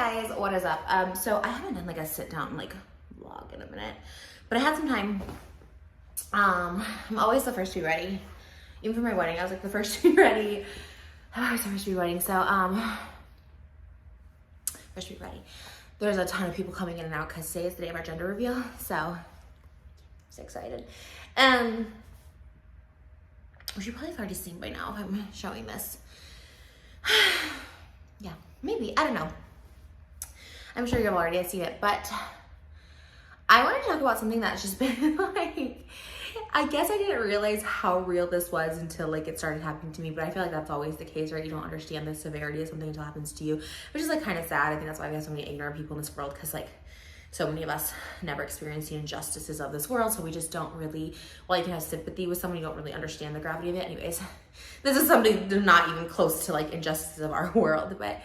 Hi guys, what is up? So I haven't done like a sit down like vlog in a minute, but I had some time. I'm always the first to be ready. Even for my wedding, I was like the first to be ready. I'm always the first to be wedding. So first to be ready. There's a ton of people coming in and out because today is the day of our gender reveal. So I'm so excited. Which you probably have already seen by now if I'm showing this. Yeah, maybe, I don't know. I'm sure you've already seen it, but I want to talk about something that's just been like, I guess I didn't realize how real this was until like it started happening to me, but I feel like that's always the case, right? You don't understand the severity of something until it happens to you, which is like kind of sad. I think that's why we have so many ignorant people in this world, because like so many of us never experience the injustices of this world, so we just don't really, while you can have sympathy with someone, you don't really understand the gravity of it. Anyways, this is something not even close to like injustices of our world, but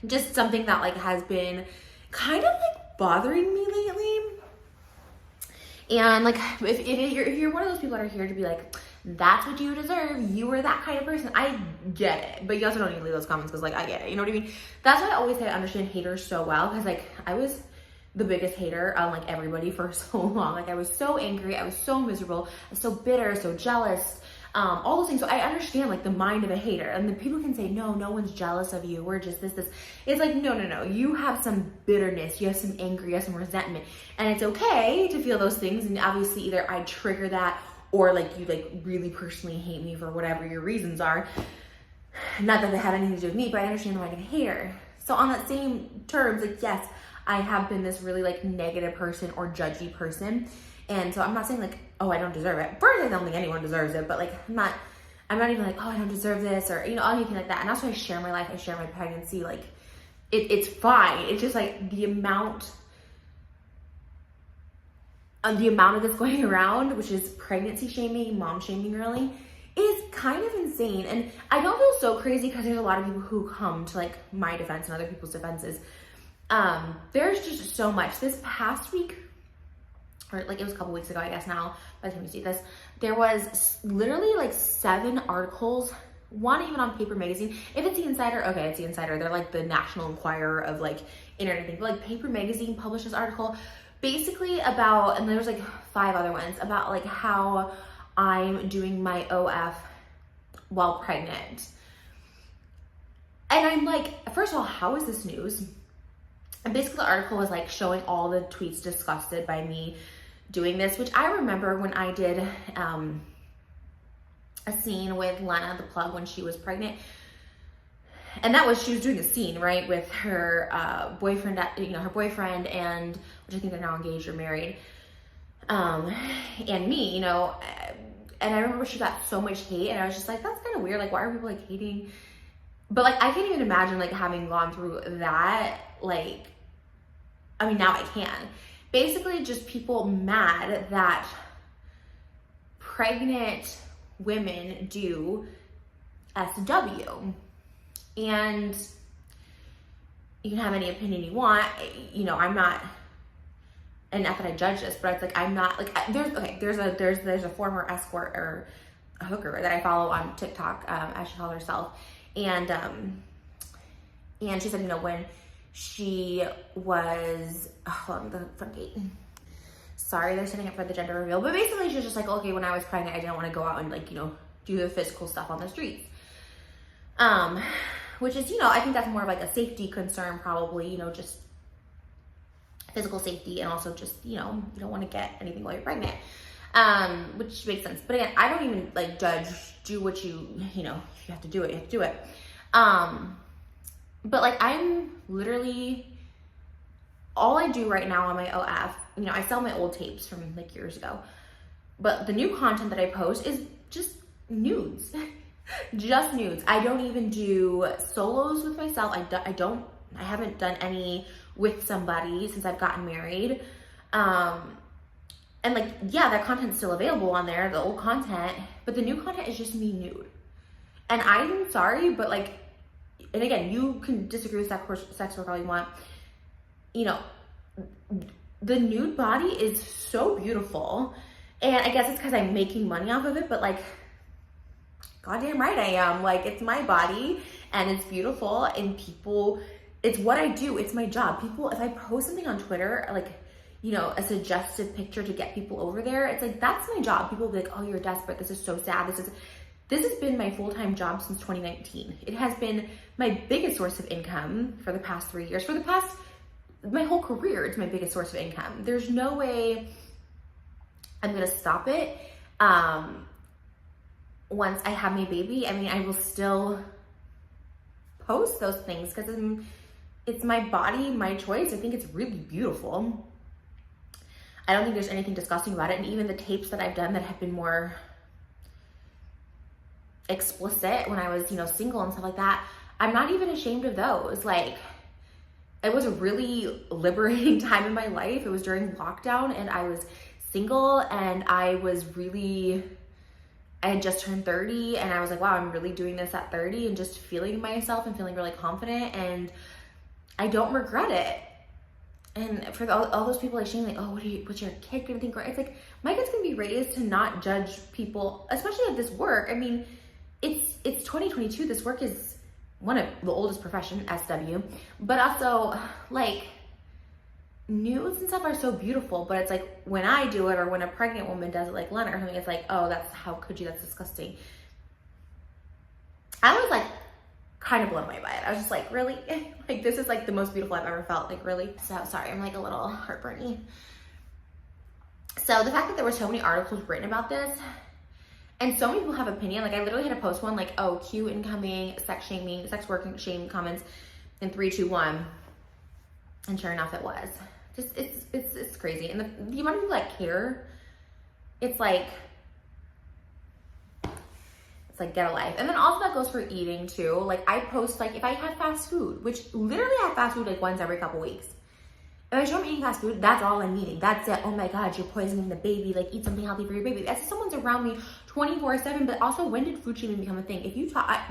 just something that like has been kind of like bothering me lately. And like if you're one of those people that are here to be like, that's what you deserve, you were that kind of person, I get it, but you also don't need to leave those comments because like I get it, you know what I mean? That's why I always say I understand haters so well, because like I was the biggest hater on like everybody for so long. Like I was so angry, I was so miserable, I was so bitter, so jealous, all those things. So I understand like the mind of a hater, and then people can say, no one's jealous of you, we're just this. It's like, no, you have some bitterness, you have some anger, you have some resentment, and it's okay to feel those things. And obviously either I trigger that, or like you like really personally hate me for whatever your reasons are. Not that they have anything to do with me, but I understand the mind of a hater. So on that same terms, like yes, I have been this really like negative person or judgy person. And so I'm not saying like, oh, I don't deserve it. First, I don't think anyone deserves it, but like I'm not even like, oh, I don't deserve this, or anything like that. And that's why I share my life, I share my pregnancy. Like it's fine. It's just like the amount of this going around, which is pregnancy shaming, mom shaming really, is kind of insane. And I don't feel so crazy because there's a lot of people who come to like my defense and other people's defenses. There's just so much. This past week, or like it was a couple weeks ago, I guess now, by the time you see this, there was literally like 7 articles, one even on Paper Magazine. If it's the Insider, okay, it's the Insider. They're like the National Enquirer of like internet thing. But like Paper Magazine published this article basically about, and there was like 5 other ones, about like how I'm doing my OF while pregnant. And I'm like, first of all, how is this news? And basically the article was like showing all the tweets disgusted by me doing this, which I remember when I did a scene with Lena the Plug when she was pregnant. And that was, she was doing a scene, right, with her boyfriend, her boyfriend, and which I think they're now engaged or married, and me, and I remember she got so much hate, and I was just like, that's kind of weird. Like, why are people like hating? But like, I can't even imagine like having gone through that. Like, I mean, now I can. Basically, just people mad that pregnant women do SW. And you can have any opinion you want. I'm not, and not that I judge this, but it's like, I'm not like, there's a former escort or a hooker that I follow on TikTok, as she calls herself. And she said, when she was, hold on, the front gate. Sorry, they're setting up for the gender reveal. But basically she was just like, okay, when I was pregnant, I didn't want to go out and like, do the physical stuff on the streets. Which is, I think that's more of like a safety concern probably, just physical safety, and also just, you don't want to get anything while you're pregnant, which makes sense. But again, I don't even like judge, do what if you have to do it, you have to do it. But like, I'm literally, all I do right now on my OF, I sell my old tapes from like years ago, but the new content that I post is just nudes. Just nudes. I don't even do solos with myself. I haven't done any with somebody since I've gotten married. And like, yeah, that content's still available on there, the old content, but the new content is just me nude. And I'm sorry, but like, and again, you can disagree with sex work all you want. The nude body is so beautiful. And I guess it's because I'm making money off of it, but like, goddamn right I am. Like, it's my body and it's beautiful, and people it's what I do. It's my job. People, if I post something on Twitter, like, you know, a suggestive picture to get people over there, it's like, that's my job. People will be like, oh, you're desperate. This is so sad. This has been my full-time job since 2019. It has been my biggest source of income for the past 3 years. My whole career, it's my biggest source of income. There's no way I'm gonna stop it. Once I have my baby, I mean, I will still post those things because it's my body, my choice. I think it's really beautiful. I don't think there's anything disgusting about it. And even the tapes that I've done that have been more explicit when I was, you know, single and stuff like that, I'm not even ashamed of those. Like, it was a really liberating time in my life. It was during lockdown and I was single and I had just turned 30 and I was like, wow, I'm really doing this at 30 and just feeling myself and feeling really confident, and I don't regret it. And for all those people like shame, like, oh, what's your kid gonna think? It's like, my kid's gonna be raised to not judge people, especially at this work. I mean, it's 2022. This work is one of the oldest profession, SW, but also like nudes and stuff are so beautiful, but it's like when I do it or when a pregnant woman does it, like Lena or something, it's like, oh, how could you? That's disgusting. I was like kind of blown away by it. I was just like, really? Like, this is like the most beautiful I've ever felt. Like, really? So sorry, I'm like a little heartburny. So the fact that there were so many articles written about this and so many people have opinion, like I literally had to post one like, oh, Q incoming, sex shaming, sex work shame comments in 3, 2, 1. And sure enough, it was. Just, it's crazy. And the amount of people that care, it's like get a life. And then also that goes for eating too. Like I post, like if I had fast food, which literally I have fast food like once every couple weeks. If I show them eating fast food, that's all I'm eating. That's it. Oh my God, you're poisoning the baby. Like, eat something healthy for your baby. That's if someone's around me 24/7. But also, when did food shaming become a thing?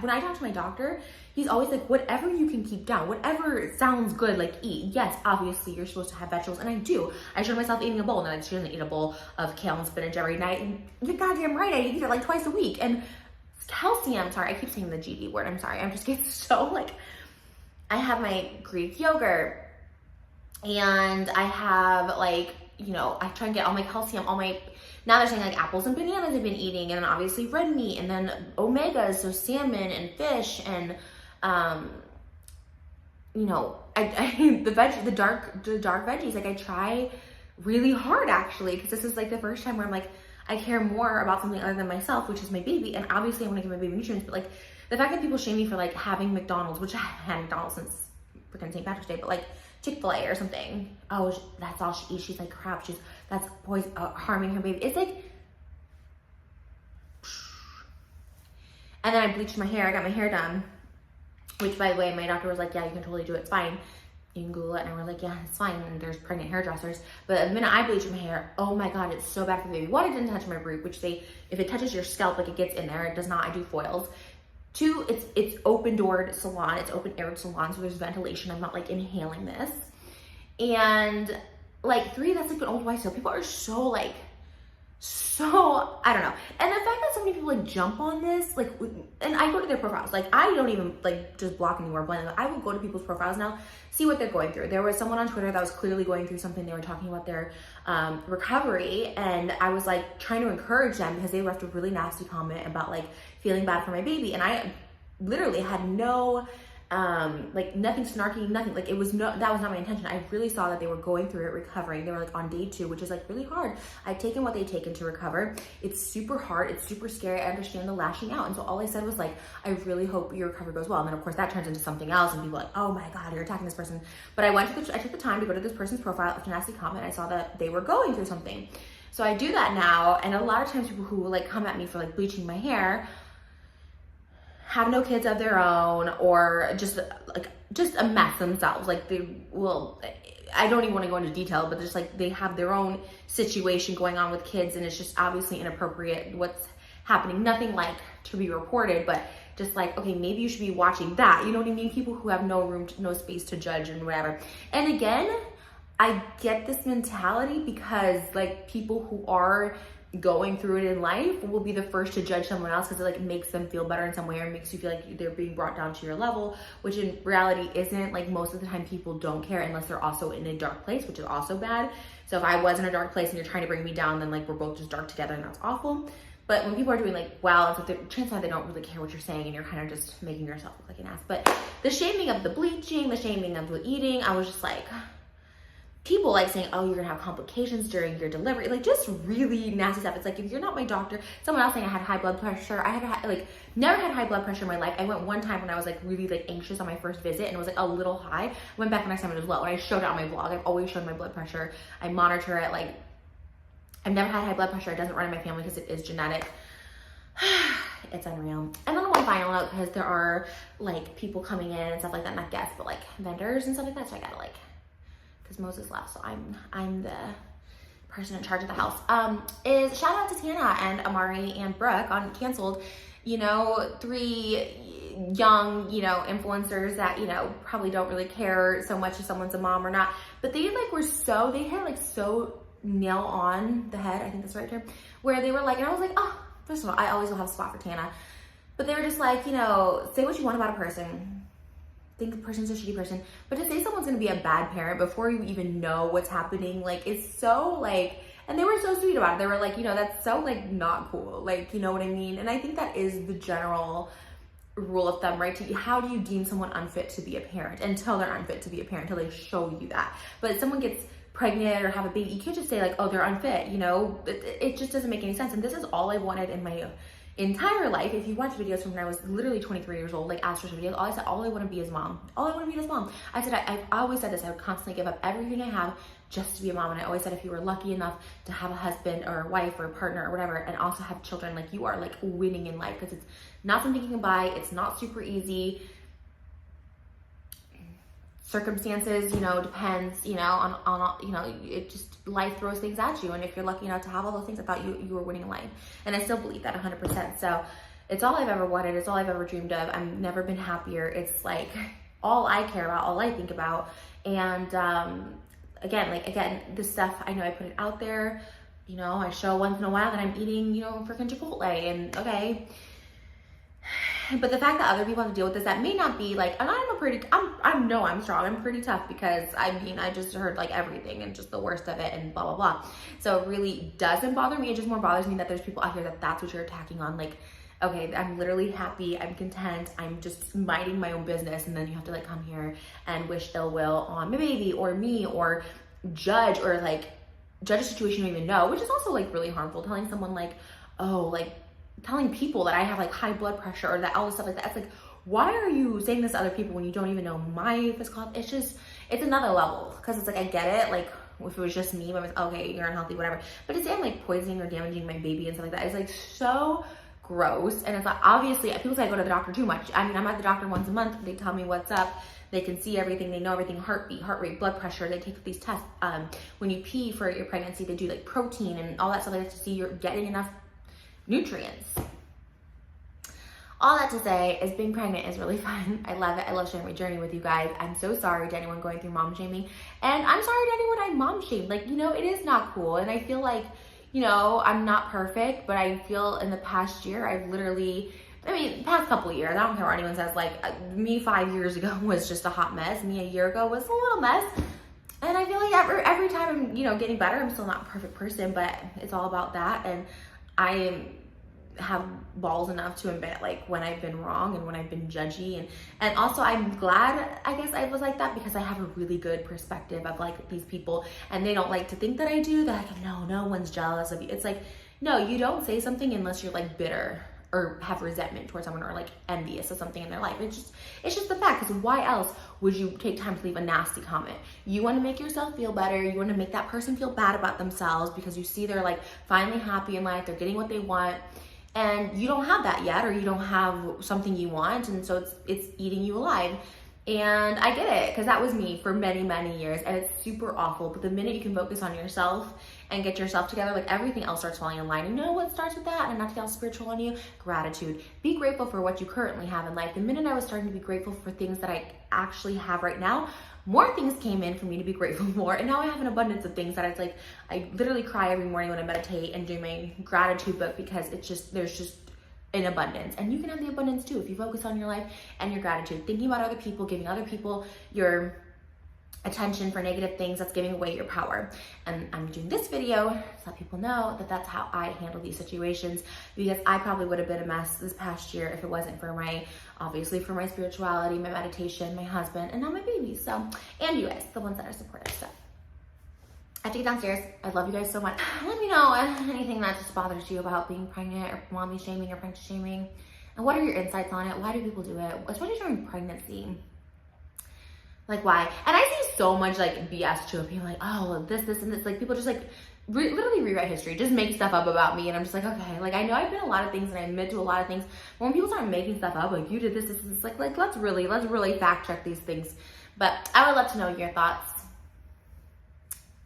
When I talk to my doctor, he's always like, whatever you can keep down, whatever sounds good, like eat. Yes, obviously you're supposed to have vegetables, and I do. I show myself eating a bowl, and then I shouldn't eat a bowl of kale and spinach every night. And you're goddamn right, I eat it like twice a week. And calcium, sorry, I keep saying the GD word. I'm sorry. I'm just getting so like, I have my Greek yogurt. And I have like, you know, I try and get all my calcium, now they're saying like apples and bananas I've been eating, and then obviously red meat, and then omegas, so salmon and fish, and, you know, the dark veggies, like I try really hard actually, because this is like the first time where I'm like, I care more about something other than myself, which is my baby, and obviously I want to give my baby nutrients, but like the fact that people shame me for like having McDonald's, which I haven't had McDonald's since freaking St. Patrick's Day, but like Chick-fil-A or something. Oh, that's all she eats. She's like, crap. That's harming her baby. It's like, and then I bleached my hair. I got my hair done, which by the way, my doctor was like, yeah, you can totally do it. It's fine. You can Google it. And I was like, yeah, it's fine. And there's pregnant hairdressers. But the minute I bleached my hair, oh my God, it's so bad for the baby. One, it didn't touch my root, which if it touches your scalp, like it gets in there. It does not. I do foils. 2, it's open-doored salon. It's open-aired salon, so there's ventilation. I'm not like inhaling this. And like 3, that's like an old wife. So people are so I don't know. And the fact that so many people like jump on this, like, and I go to their profiles. Like I don't even like just block anymore, blend them. I will go to people's profiles now, see what they're going through. There was someone on Twitter that was clearly going through something. They were talking about their recovery, and I was like trying to encourage them because they left a really nasty comment about like feeling bad for my baby, and I literally had no like nothing snarky, nothing, like that was not my intention. I really saw that they were going through it, recovering. They were like on day 2, which is like really hard. I've taken what they've taken to recover. It's super hard. It's super scary. I understand the lashing out. And so all I said was like, I really hope your recovery goes well. And then of course that turns into something else, and people are like, oh my God, you're attacking this person. But I took the time to go to this person's profile, after a nasty comment. I saw that they were going through something. So I do that now. And a lot of times people who like come at me for like bleaching my hair have no kids of their own, or just a mess themselves. Like I don't even want to go into detail, but just like they have their own situation going on with kids, and it's just obviously inappropriate what's happening. Nothing like to be reported, but just like, okay, maybe you should be watching that. You know what I mean? People who have no space to judge and whatever. And again, I get this mentality because like people who are going through it in life will be the first to judge someone else because it like makes them feel better in some way or makes you feel like they're being brought down to your level, which in reality isn't. Like most of the time people don't care unless they're also in a dark place, which is also bad. So if I was in a dark place and you're trying to bring me down, then like we're both just dark together and that's awful. But when people are doing like, wow, it's like the chance that they don't really care what you're saying and you're kind of just making yourself look like an ass. But the shaming of the bleaching, the shaming of the eating, I was just like, people like saying, oh, you're gonna have complications during your delivery, like just really nasty stuff. It's like, if you're not my doctor, someone else saying I had high blood pressure. I had like never had high blood pressure in my life. I went one time when I was like really like anxious on my first visit and it was like a little high. I went back the next time it was low, and I showed it on my blog. I've always shown my blood pressure. I monitor it. Like I've never had high blood pressure. It doesn't run in my family because it is genetic. It's unreal. And then one final note, because there are like people coming in and stuff like that, not guests, but like vendors and stuff like that. So I gotta like, because Moses left, so I'm the person in charge of the house. Is shout out to Tana and Amari and Brooke on Canceled. You know, 3 young, you know, influencers that, you know, probably don't really care so much if someone's a mom or not. But they like were so, they had like so nail on the head, I think that's the right term, where they were like, and I was like, oh, first of all, I always will have a spot for Tana. But they were just like, you know, say what you want about a person. Think the person's a shitty person, but to say someone's gonna be a bad parent before you even know what's happening, like it's so like, and they were so sweet about it. They were like, you know, that's so like not cool, like, you know what I mean? And I think that is the general rule of thumb, right? How do you deem someone unfit to be a parent? Until they're unfit to be a parent, until they show you that. But if someone gets pregnant or have a baby, you can't just say like, oh, they're unfit, you know? It just doesn't make any sense. And this is all I wanted in my entire life. If you watch videos from when I was literally 23 years old, like Astra's videos, all I said, all I want to be is mom. All I want to be is mom. I said, I always said this, I would constantly give up everything I have just to be a mom. And I always said, if you were lucky enough to have a husband or a wife or a partner or whatever, and also have children, like you are like winning in life, because it's not something you can buy. It's not super easy. Circumstances, you know, depends, you know, on you know, it just, life throws things at you. And if you're lucky enough to have all those things, I thought you were winning life. And I still believe that 100%. So it's all I've ever wanted. It's all I've ever dreamed of. I've never been happier. It's like all I care about, all I think about. And again, this stuff, I know I put it out there, you know, I show once in a while that I'm eating, you know, freaking Chipotle, and okay. But the fact that other people have to deal with this, that may not be like, and I'm strong, I'm pretty tough, because I mean, I just heard like everything and just the worst of it and blah, blah, blah. So it really doesn't bother me. It just more bothers me that there's people out here that that's what you're attacking on. Like, okay, I'm literally happy, I'm content, I'm just minding my own business, and then you have to like come here and wish ill will on my baby or me, or judge a situation you don't even know, which is also like really harmful. Telling someone like, oh, like, telling people that I have like high blood pressure or that all this stuff like that. It's like, why are you saying this to other people when you don't even know my physical health? It's another level, because it's like, I get it, like if it was just me, I was okay, you're unhealthy, whatever. But to say I'm like poisoning or damaging my baby and stuff like that is like so gross. And it's like, obviously people say I go to the doctor too much. I mean, I'm at the doctor once a month. They tell me what's up. They can see everything. They know everything: heartbeat, heart rate, blood pressure. They take these tests. When you pee for your pregnancy, they do like protein and all that stuff like that to see you're getting enough nutrients. All that to say is being pregnant is really fun. I love it. I love sharing my journey with you guys. I'm so sorry to anyone going through mom shaming. And I'm sorry to anyone I mom shamed. Like, you know, it is not cool. And I feel like, you know, I'm not perfect, but I feel in the past year, I've literally, the past couple of years, I don't care what anyone says, like me 5 years ago was just a hot mess. Me a year ago was a little mess. And I feel like every time I'm, you know, getting better, I'm still not a perfect person, but it's all about that. And I have balls enough to admit like when I've been wrong and when I've been judgy, and also I'm glad, I guess, I was like that, because I have a really good perspective of like these people, and they don't like to think that I do. They're like, no one's jealous of you. It's like, no, you don't say something unless you're like bitter or have resentment towards someone, or like envious of something in their life. It's just the fact, because why else would you take time to leave a nasty comment? You want to make yourself feel better. You want to make that person feel bad about themselves because you see they're like finally happy in life, they're getting what they want, and you don't have that yet, or you don't have something you want, and so it's eating you alive. And I get it, because that was me for many, many years, and it's super awful. But the minute you can focus on yourself and get yourself together, like everything else starts falling in line. You know what starts with that? And not to get all spiritual on you, gratitude. Be grateful for what you currently have in life. The minute I was starting to be grateful for things that I actually have right now, more things came in for me to be grateful for. And now I have an abundance of things that it's like, I literally cry every morning when I meditate and do my gratitude book, because it's just, there's just in abundance. And you can have the abundance too if you focus on your life and your gratitude. Thinking about other people, giving other people your attention for negative things, that's giving away your power. And I'm doing this video to let people know that that's how I handle these situations, because I probably would have been a mess this past year if it wasn't for my, obviously for my spirituality, my meditation, my husband, and now my babies. So, and you guys, the ones that are supportive. So I have to get downstairs. I love you guys so much. Let me know anything that just bothers you about being pregnant or mommy shaming or pregnancy shaming. And what are your insights on it? Why do people do it? Especially during pregnancy. Like, why? And I see so much like BS to it. People like, oh, this, and this. Like, people just like literally rewrite history, just make stuff up about me. And I'm just like, okay. Like, I know I've been a lot of things and I admit to a lot of things. But when people start making stuff up, like, you did this, it's like let's really fact check these things. But I would love to know your thoughts,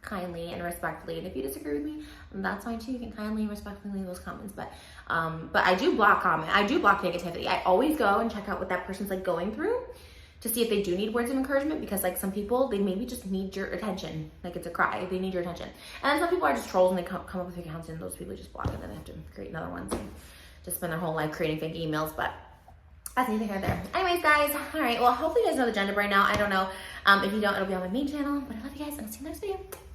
kindly and respectfully. And if you disagree with me, that's fine too. You can kindly and respectfully leave those comments. But I do block comment. I do block negativity. I always go and check out what that person's like going through to see if they do need words of encouragement, because like some people, they maybe just need your attention. Like, it's a cry, they need your attention. And then some people are just trolls and they come up with fake accounts, and those people just block, and then they have to create another ones and just spend their whole life creating fake emails. But that's neither here nor there. Anyways, guys, all right, well, hopefully you guys know the gender by now. I don't know. If you don't, it'll be on my main channel. But I love you guys, and I'll see you in the next video.